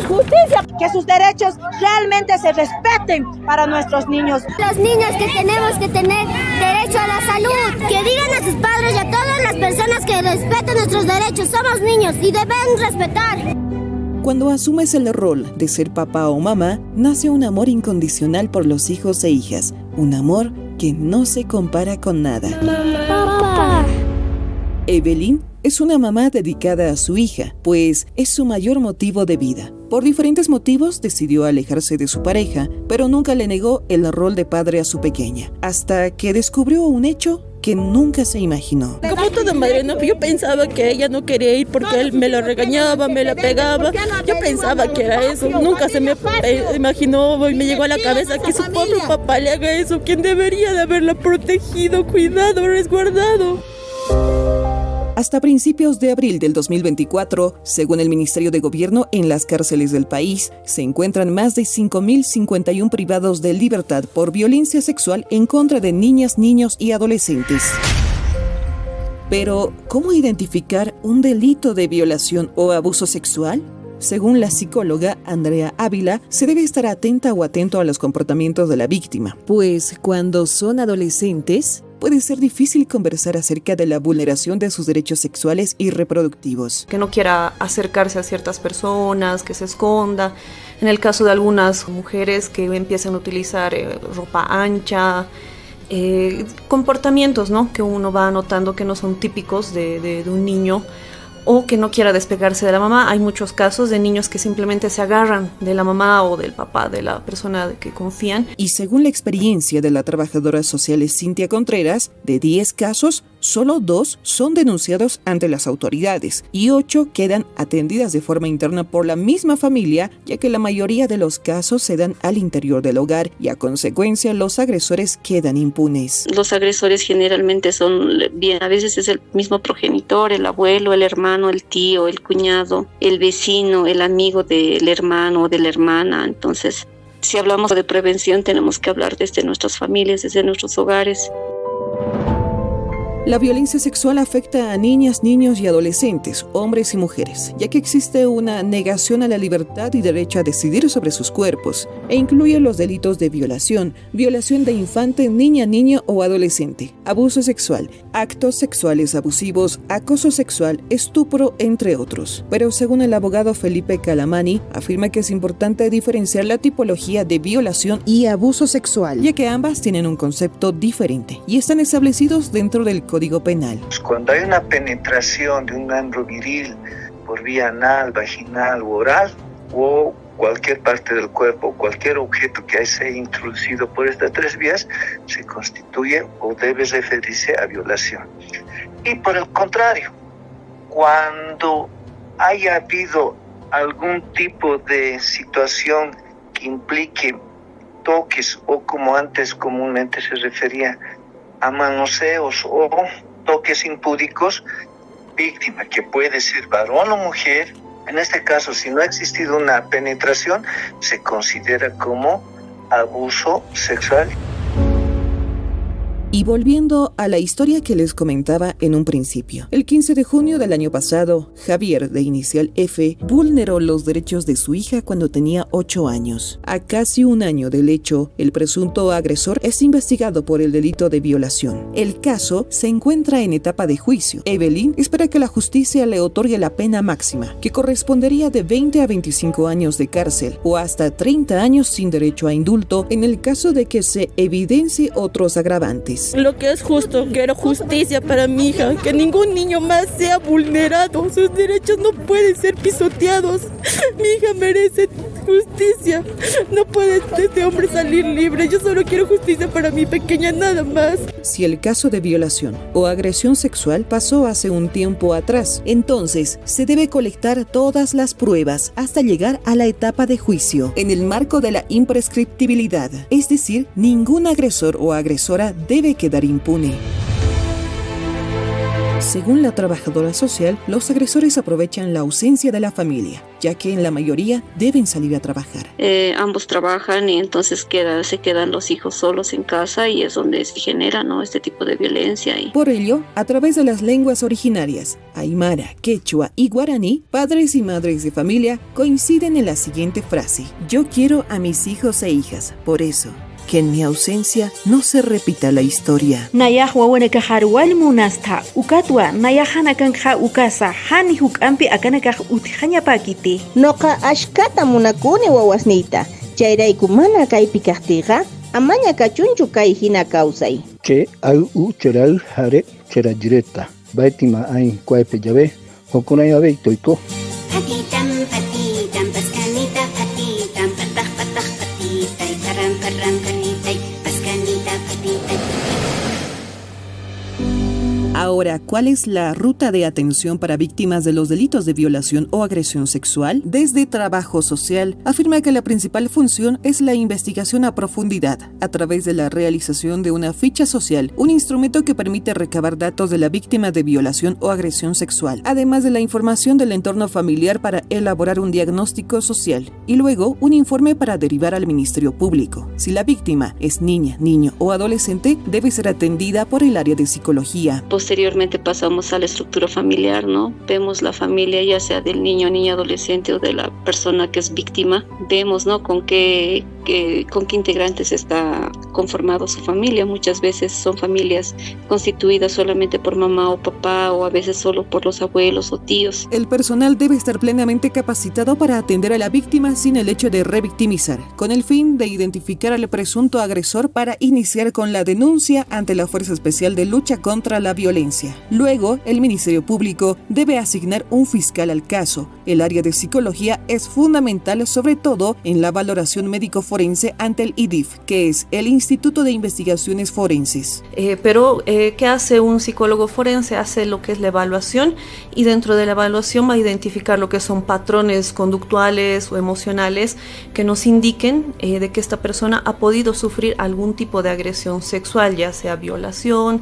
justicia, que sus derechos realmente se respeten para nuestros niños. Los niños que tenemos que tener derecho a la salud, que digan a sus padres y a todas las personas que respeten nuestros derechos. Somos niños y deben respetar. Cuando asumes el rol de ser papá o mamá, nace un amor incondicional por los hijos e hijas, un amor que no se compara con nada. Papá. Evelyn es una mamá dedicada a su hija, pues es su mayor motivo de vida. Por diferentes motivos decidió alejarse de su pareja, pero nunca le negó el rol de padre a su pequeña, hasta que descubrió un hecho que nunca se imaginó. Como toda madre, ¿no? Yo pensaba que ella no quería ir porque él me la regañaba, me la pegaba. Yo pensaba que era eso. Nunca se me imaginó y me llegó a la cabeza que su pobre papá le haga eso. Quien debería de haberla protegido, cuidado, resguardado. Hasta principios de abril del 2024, según el Ministerio de Gobierno, en las cárceles del país se encuentran más de 5.051 privados de libertad por violencia sexual en contra de niñas, niños y adolescentes. Pero, ¿cómo identificar un delito de violación o abuso sexual? Según la psicóloga Andrea Ávila, se debe estar atenta o atento a los comportamientos de la víctima, pues cuando son adolescentes, puede ser difícil conversar acerca de la vulneración de sus derechos sexuales y reproductivos. Que no quiera acercarse a ciertas personas, que se esconda. En el caso de algunas mujeres que empiezan a utilizar ropa ancha, comportamientos, ¿no?, que uno va notando que no son típicos de un niño, o que no quiera despegarse de la mamá. Hay muchos casos de niños que simplemente se agarran de la mamá o del papá, de la persona de que confían. Y según la experiencia de la trabajadora social Cintia Contreras, de 10 casos, solo 2 son denunciados ante las autoridades y 8 quedan atendidas de forma interna por la misma familia, ya que la mayoría de los casos se dan al interior del hogar y a consecuencia los agresores quedan impunes. Los agresores generalmente son, bien, a veces es el mismo progenitor, el abuelo, el hermano, el tío, el cuñado, el vecino, el amigo del hermano o de la hermana. Entonces, si hablamos de prevención, tenemos que hablar desde nuestras familias, desde nuestros hogares. La violencia sexual afecta a niñas, niños y adolescentes, hombres y mujeres, ya que existe una negación a la libertad y derecho a decidir sobre sus cuerpos, e incluye los delitos de violación, violación de infante, niña, niño o adolescente, abuso sexual, actos sexuales abusivos, acoso sexual, estupro, entre otros. Pero según el abogado Felipe Calamani, afirma que es importante diferenciar la tipología de violación y abuso sexual, ya que ambas tienen un concepto diferente y están establecidos dentro del Código Penal. Cuando hay una penetración de un miembro viril por vía anal, vaginal u oral, o cualquier parte del cuerpo, cualquier objeto que sea introducido por estas 3 vías, se constituye o debe referirse a violación. Y por el contrario, cuando haya habido algún tipo de situación que implique toques o, como antes comúnmente se refería, a manoseos o toques impúdicos, víctima, que puede ser varón o mujer, en este caso, si no ha existido una penetración, se considera como abuso sexual. Y volviendo a la historia que les comentaba en un principio, el 15 de junio del año pasado, Javier, de inicial F, vulneró los derechos de su hija cuando tenía 8 años. A casi un año del hecho, el presunto agresor es investigado por el delito de violación. El caso se encuentra en etapa de juicio. Evelyn espera que la justicia le otorgue la pena máxima, que correspondería de 20 a 25 años de cárcel o hasta 30 años sin derecho a indulto en el caso de que se evidencie otros agravantes. Lo que es justo, quiero justicia para mi hija, que ningún niño más sea vulnerado, sus derechos no pueden ser pisoteados. Mi hija merece justicia, no puede este hombre salir libre, yo solo quiero justicia para mi pequeña, nada más. Si el caso de violación o agresión sexual pasó hace un tiempo atrás, entonces se debe colectar todas las pruebas hasta llegar a la etapa de juicio, en el marco de la imprescriptibilidad, es decir, ningún agresor o agresora debe quedar impune. Según la trabajadora social, los agresores aprovechan la ausencia de la familia, ya que en la mayoría deben salir a trabajar. Ambos trabajan y entonces se quedan los hijos solos en casa y es donde se genera, ¿no?, este tipo de violencia. Por ello, a través de las lenguas originarias, aymara, quechua y guaraní, padres y madres de familia coinciden en la siguiente frase: yo quiero a mis hijos e hijas, por eso que en mi ausencia no se repita la historia. Nayah wawanaka harwal munasta ukatwa nayahana kanja ukasa hani hukampi akanakaj utijaña pakiti. Noqa ashkata munakuni wawasnita. Chayrayku mana kaypi kaqtiqa amaña kachunchu kay hina kawsay. Che au cheral hare cherajireta. Baitima ay kuaype llave hokunay abe toiko. Patitam patitam paskanita patitam patah patah patitay karam karam kanitay paskanita patitay. Ahora, ¿cuál es la ruta de atención para víctimas de los delitos de violación o agresión sexual? Desde Trabajo Social, afirma que la principal función es la investigación a profundidad, a través de la realización de una ficha social, un instrumento que permite recabar datos de la víctima de violación o agresión sexual, además de la información del entorno familiar para elaborar un diagnóstico social, y luego un informe para derivar al Ministerio Público. Si la víctima es niña, niño o adolescente, debe ser atendida por el área de psicología. Posteriormente pasamos a la estructura familiar, ¿no? Vemos la familia, ya sea del niño, niña, adolescente o de la persona que es víctima. Vemos, ¿no?, con qué integrantes está conformado su familia. Muchas veces son familias constituidas solamente por mamá o papá, o a veces solo por los abuelos o tíos. El personal debe estar plenamente capacitado para atender a la víctima sin el hecho de revictimizar, con el fin de identificar al presunto agresor para iniciar con la denuncia ante la Fuerza Especial de Lucha contra la Violencia. Luego, el Ministerio Público debe asignar un fiscal al caso. El área de psicología es fundamental, sobre todo en la valoración médico-forense ante el IDIF, que es el Instituto de Investigaciones Forenses. Pero, ¿qué hace un psicólogo forense? Hace lo que es la evaluación, y dentro de la evaluación va a identificar lo que son patrones conductuales o emocionales que nos indiquen de que esta persona ha podido sufrir algún tipo de agresión sexual, ya sea violación,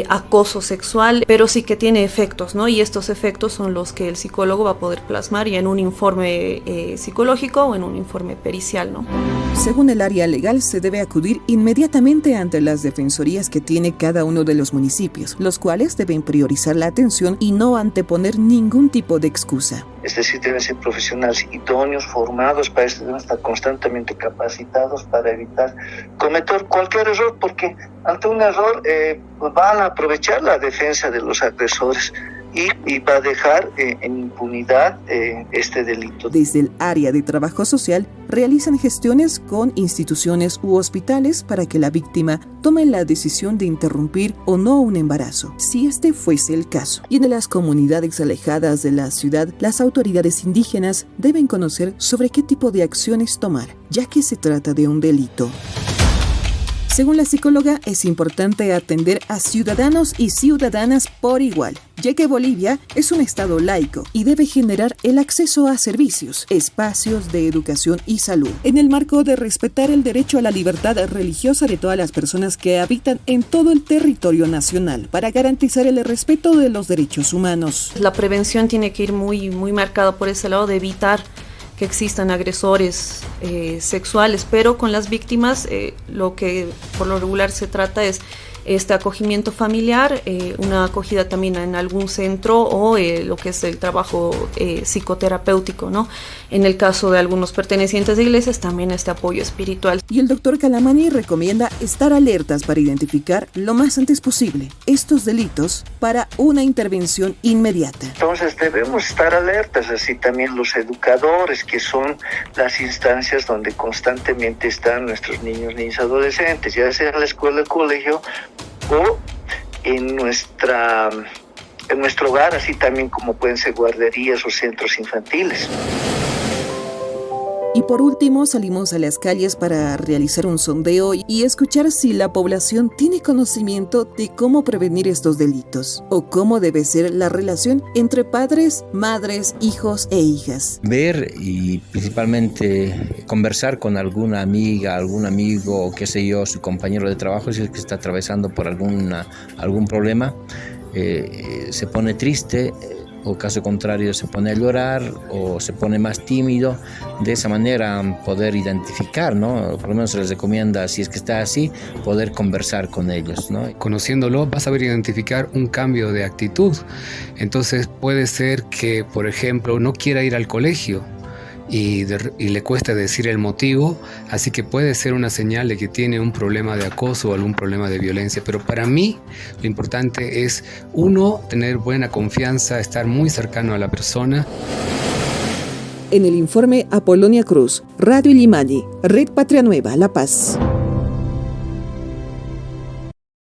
acoso sexual, pero sí que tiene efectos, ¿no? Y estos efectos son los que el psicólogo va a poder plasmar ya en un informe psicológico o en un informe pericial, ¿no? Según el área legal, se debe acudir inmediatamente ante las defensorías que tiene cada uno de los municipios, los cuales deben priorizar la atención y no anteponer ningún tipo de excusa. Es decir, deben ser profesionales idóneos, formados para esto, deben estar constantemente capacitados para evitar cometer cualquier error, porque ante un error van a aprovechar la defensa de los agresores y va a dejar en impunidad este delito. Desde el área de trabajo social realizan gestiones con instituciones u hospitales para que la víctima tome la decisión de interrumpir o no un embarazo, si este fuese el caso. Y en las comunidades alejadas de la ciudad, las autoridades indígenas deben conocer sobre qué tipo de acciones tomar, ya que se trata de un delito. Según la psicóloga, es importante atender a ciudadanos y ciudadanas por igual, ya que Bolivia es un estado laico y debe generar el acceso a servicios, espacios de educación y salud, en el marco de respetar el derecho a la libertad religiosa de todas las personas que habitan en todo el territorio nacional, para garantizar el respeto de los derechos humanos. La prevención tiene que ir muy marcada por ese lado de evitar que existan agresores sexuales, pero con las víctimas lo que por lo regular se trata es este acogimiento familiar, una acogida también en algún centro o lo que es el trabajo psicoterapéutico, ¿no? En el caso de algunos pertenecientes de iglesias, también este apoyo espiritual. Y el doctor Calamani recomienda estar alertas para identificar lo más antes posible estos delitos para una intervención inmediata. Entonces debemos estar alertas, así también los educadores, que son las instancias donde constantemente están nuestros niños, niñas, adolescentes, ya sea en la escuela, el colegio o en nuestro hogar, así también como pueden ser guarderías o centros infantiles. Y por último, salimos a las calles para realizar un sondeo y escuchar si la población tiene conocimiento de cómo prevenir estos delitos o cómo debe ser la relación entre padres, madres, hijos e hijas. Ver y principalmente conversar con alguna amiga, algún amigo, qué sé yo, su compañero de trabajo, si es que está atravesando por algún problema. se pone triste, o caso contrario se pone a llorar o se pone más tímido. De esa manera poder identificar, ¿no? Por lo menos se les recomienda, si es que está así, poder conversar con ellos, ¿no? Conociéndolo vas a ver identificar un cambio de actitud. Entonces puede ser que, por ejemplo, no quiera ir al colegio y le cuesta decir el motivo, así que puede ser una señal de que tiene un problema de acoso o algún problema de violencia. Pero para mí lo importante es, uno, tener buena confianza, estar muy cercano a la persona. En el informe, Apolonia Cruz, Radio Illimani, Red Patria Nueva, La Paz.